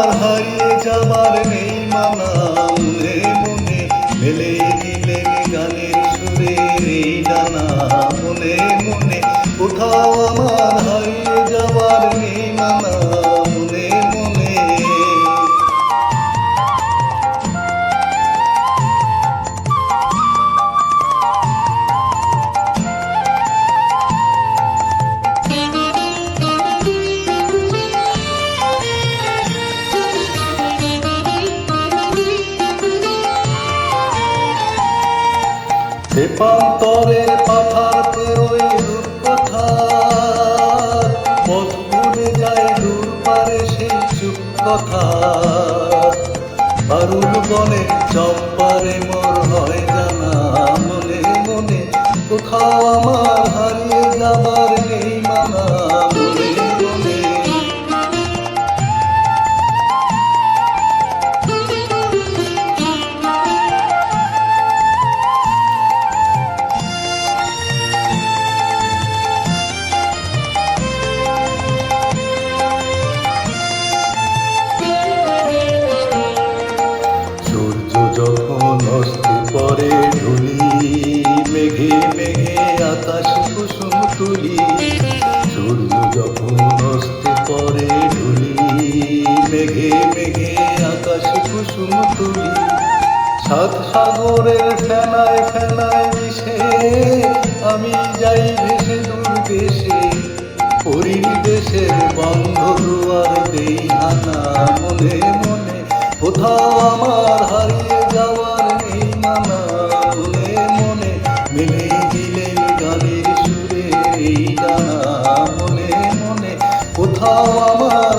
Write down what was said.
আমার হারিয়ে যাবার নেই মানা, মনে মনে মেলে দিলেন গানের সুরের এই ডানা। মনে মনে কোথাও আমার হারিয়ে যাবার নেই মানা, মনে মনে। তেপান্তরের পাথার পেরোয় রূপকথা, পথ ভুলে যায় দূর পারে সেই চুপ কথা। আরুল বনে চম্পারে মোর হয় জানা, মনে মনে কোথাও আমার হারিয়ে যাবার নেই মানা, মনে মনে। যখন অস্তি পরে ঢুলি, মেঘে মেঘে আকাশ কুসুম তুলি। সূর্য যখন অস্তি পরে ঢুলি, মেঘে মেঘে আকাশ কুসুম তুলি। সাত সাগরের ফেনায় ফেনায় মিশে আমি যাই ভেসে দূর দেশে। হরিণ দেশের বন্ধ দুয়ার দেই হানা, মনে মনে কোথাও আমার হারিয়ে যাওয়ার নেই মানা। মনে মনে মেলে দিলেন গানের সুরে এই ডানা, মনে মনে কোথাও আমার